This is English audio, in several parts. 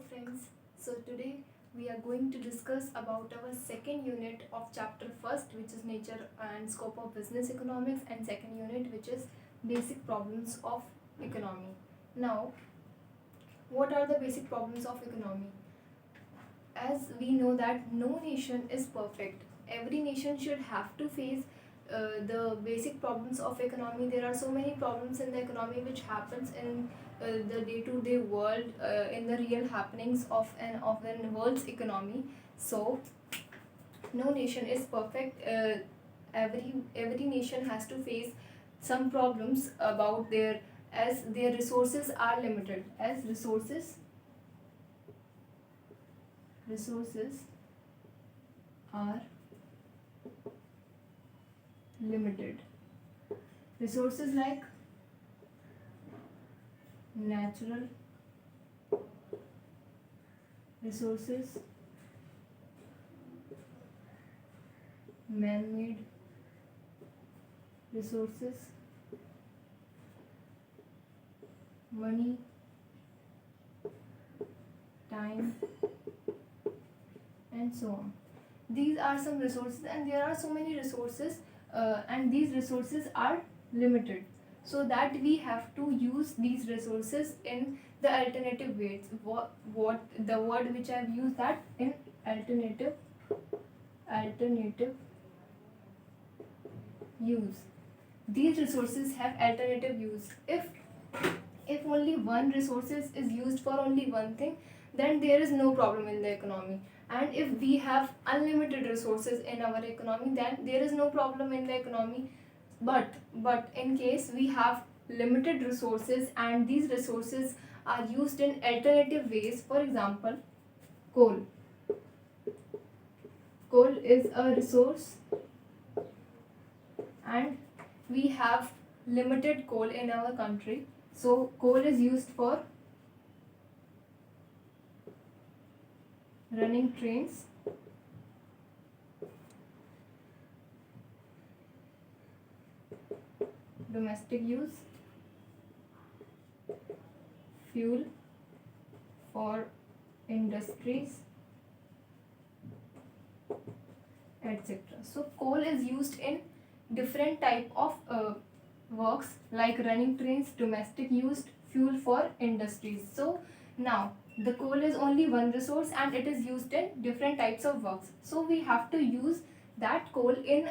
friends. So today we are going to discuss about our second unit of chapter first, which is nature and scope of business economics, and second unit, which is basic problems of economy. Now, what are the basic problems of economy? As we know that no nation is perfect. Every nation should have to face the basic problems of economy. There are so many problems in the economy which happens in the day-to-day world, in the real happenings of an world's economy. So no nation is perfect. Every nation has to face some problems about their resources are limited. As resources are limited. Resources like natural resources, man-made resources, money, time, and so on. These are some resources, and there are so many resources, and these resources are limited. So that we have to use these resources in the alternative ways. What the word which I've used, that in alternative use. These resources have alternative use. If only one resources is used for only one thing, then there is no problem in the economy. And if we have unlimited resources in our economy, then there is no problem in the economy. But in case we have limited resources and these resources are used in alternative ways, for example, coal. Coal is a resource, and we have limited coal in our country. So coal is used for running trains, domestic use, fuel for industries, etc. So coal is used in different type of works like running trains, domestic use, fuel for industries. So now the coal is only one resource and it is used in different types of works. So we have to use that coal in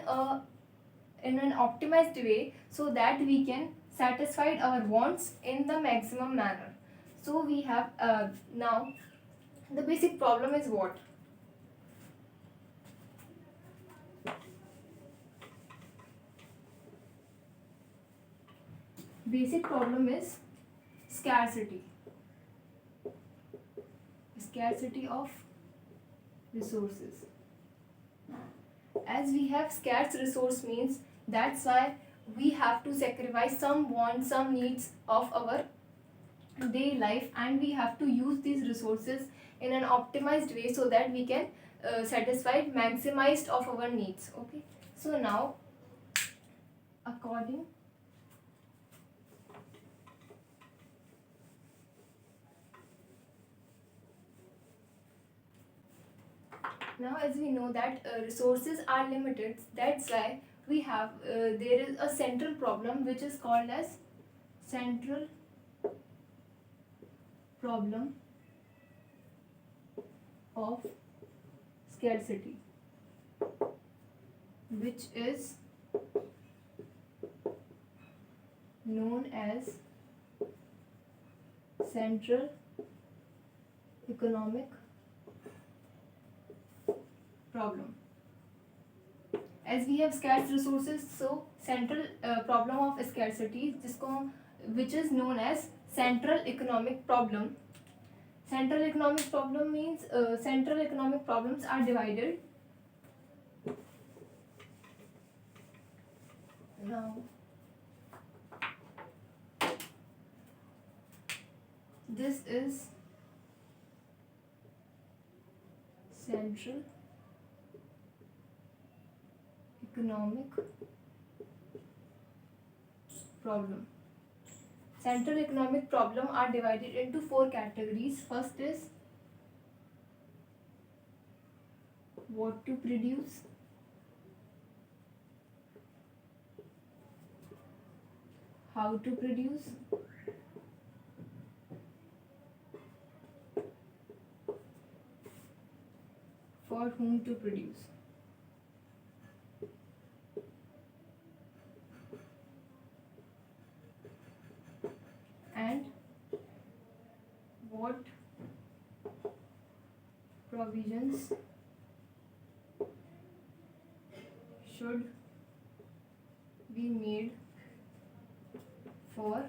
an optimized way so that we can satisfy our wants in the maximum manner. So we have now the basic problem is what? Basic problem is scarcity. Scarcity of resources. As we have scarce resource means that's why we have to sacrifice some wants, some needs of our day life, and we have to use these resources in an optimized way so that we can satisfy maximized of our needs. Okay, so now according now as we know that resources are limited, that's why we have there is a central problem which is called as central problem of scarcity, which is known as central economic problem. As we have scarce resources, so central problem of scarcity, which is known as central economic problem. Central economic problem means central economic problems are divided. Now, this is central economic problem. Central economic problem are divided into four categories. First is what to produce, how to produce, for whom to produce. And what provisions should be made for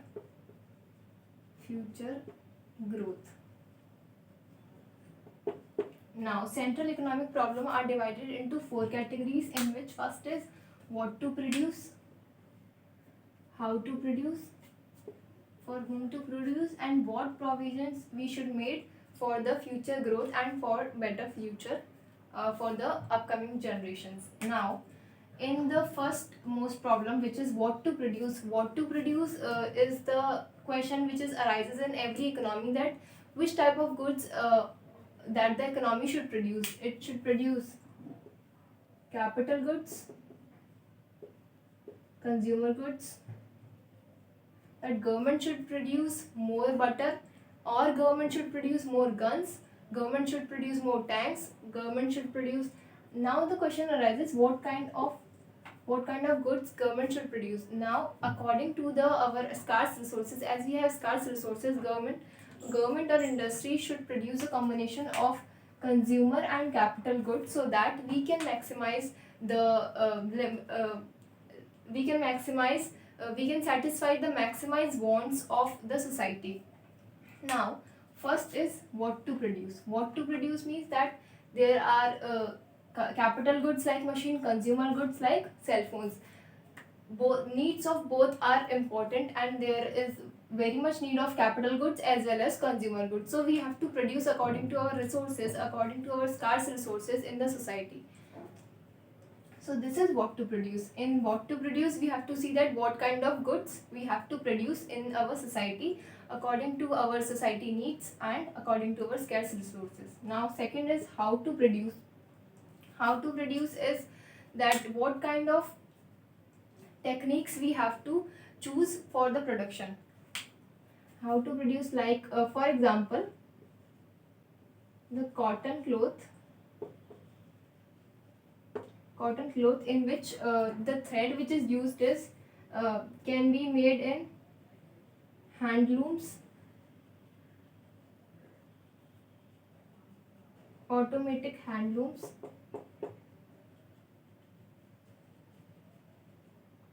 future growth. Now, central economic problem are divided into four categories, in which first is what to produce, how to produce, for whom to produce, and what provisions we should make for the future growth and for better future for the upcoming generations. Now, in the first most problem, which is what to produce, is the question which arises in every economy, that which type of goods that the economy should produce. It should produce capital goods, consumer goods, that government should produce more butter, or government should produce more guns, government should produce more tanks, government should produce. Now the question arises, what kind of goods government should produce. Now, according to our scarce resources, as we have scarce resources, government or industry should produce a combination of consumer and capital goods, so that we can maximize we can satisfy the maximized wants of the society. Now, first is what to produce. What to produce means that there are capital goods like machine, consumer goods like cell phones. Both needs of both are important, and there is very much need of capital goods as well as consumer goods. So we have to produce according to our resources, according to our scarce resources in the society. So this is what to produce. In what to produce, we have to see that what kind of goods we have to produce in our society according to our society needs and according to our scarce resources. Now, second is how to produce. How to produce is that what kind of techniques we have to choose for the production. How to produce, like for example, the cotton cloth in which the thread which is used is can be made in handlooms, automatic handlooms,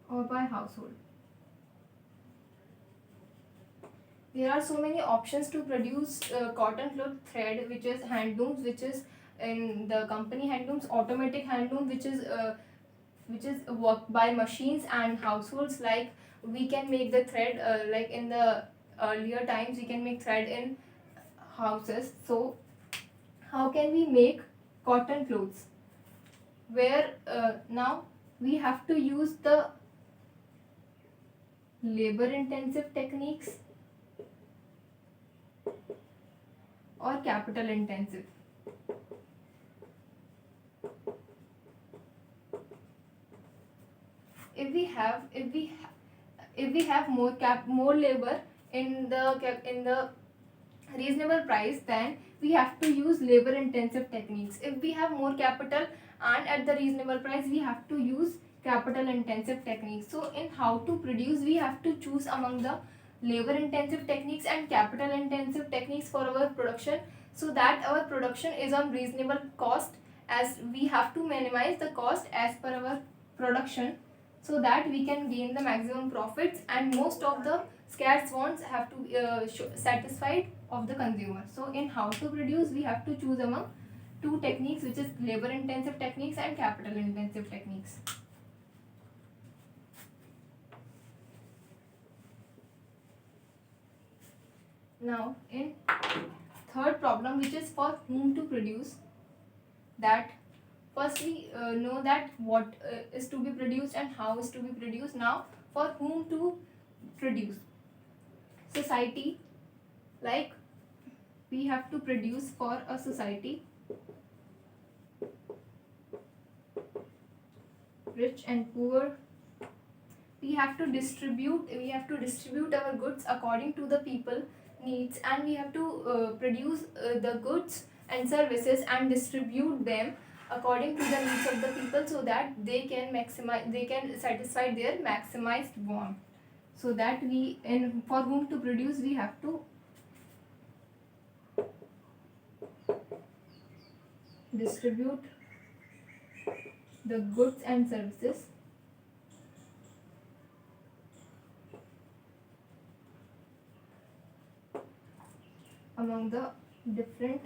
or by household. There are so many options to produce cotton cloth thread, which is handlooms, which is in the company handlooms, automatic handloom, which is worked by machines, and households, like we can make the thread like in the earlier times we can make thread in houses. So how can we make cotton clothes, where now we have to use the labor intensive techniques or capital intensive. If we have more labor in the reasonable price, then we have to use labor intensive techniques. If we have more capital and at the reasonable price, we have to use capital intensive techniques. So in how to produce, we have to choose among the labor intensive techniques and capital intensive techniques for our production, so that our production is on reasonable cost, as we have to minimize the cost as per our production, so that we can gain the maximum profits, and most of the scarce wants have to be satisfied of the consumer. So in how to produce, we have to choose among two techniques, which is labor intensive techniques and capital intensive techniques. Now, in third problem, which is for whom to produce, that first we know that what is to be produced and how is to be produced. Now, for whom to produce. Society, like we have to produce for a society. rich and poor. We have to distribute our goods according to the people needs, and we have to produce the goods and services and distribute them according to the needs of the people, so that they can satisfy their maximized want. So that we, and for whom to produce, we have to distribute the goods and services among the different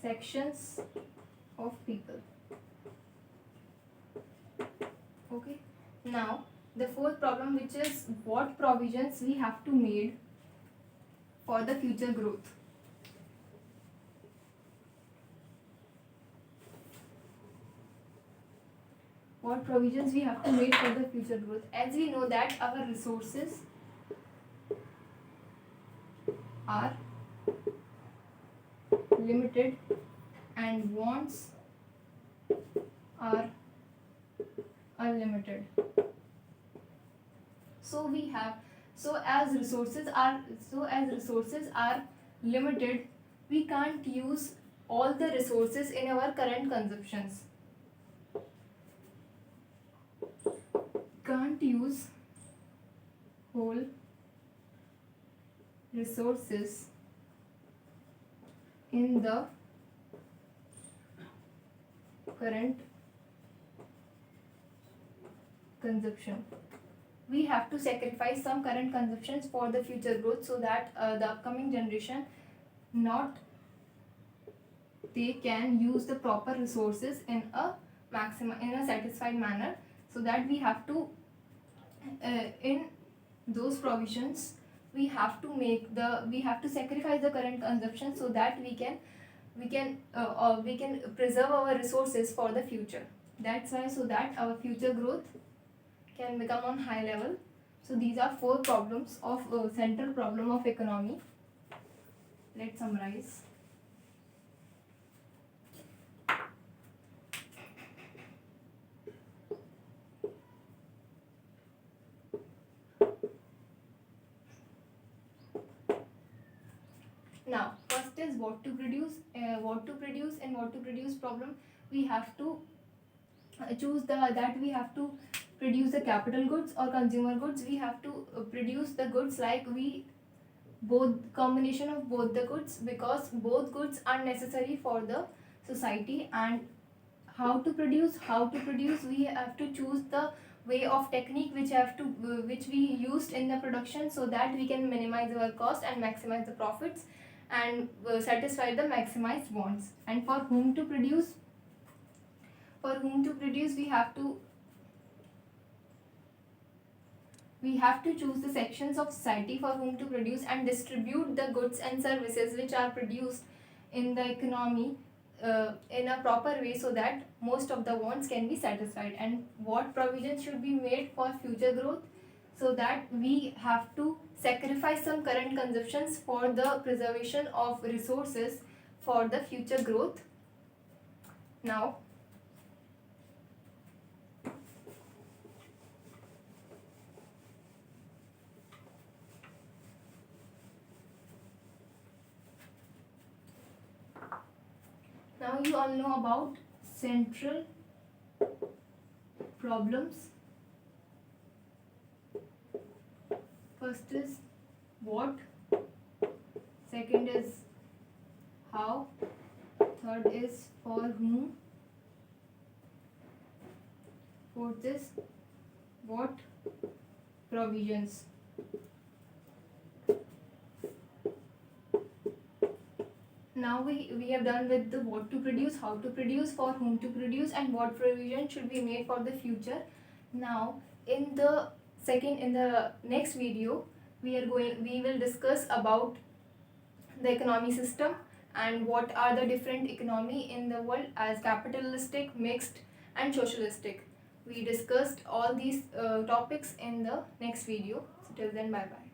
sections of people. Okay, now the fourth problem, which is what provisions we have to made for the future growth. What provisions we have to make for the future growth. As we know that our resources are limited and wants are unlimited. As resources are limited, we can't use all the resources in our current consumptions. Can't use whole resources in the current consumption. We have to sacrifice some current consumptions for the future growth, so that the upcoming generation they can use the proper resources in a satisfied manner. So that we have to in those provisions we have to sacrifice the current consumption, so that we can preserve our resources for the future. That's why, so that our future growth can become on high level. So these are four problems of central problem of economy. Let's summarize. Now, first is what to produce and what to produce problem. We have to choose that we have to produce the capital goods or consumer goods. We have to produce the goods like both combination of both the goods, because both goods are necessary for the society. And how to produce, we have to choose the way of technique which we used in the production, so that we can minimize our cost and maximize the profits and satisfy the maximized wants. And for whom to produce, we have to choose the sections of society for whom to produce and distribute the goods and services which are produced in the economy in a proper way, so that most of the wants can be satisfied. And what provisions should be made for future growth, so that we have to sacrifice some current consumptions for the preservation of resources for the future growth. Now, you all know about central problems. First is what, second is how, third is for whom, fourth is what provisions. Now we have done with the what to produce, how to produce, for whom to produce, and what provision should be made for the future. Now in the next video we will discuss about the economy system and what are the different economy in the world as capitalistic, mixed and socialistic. We discussed all these topics in the next video. So till then, bye bye.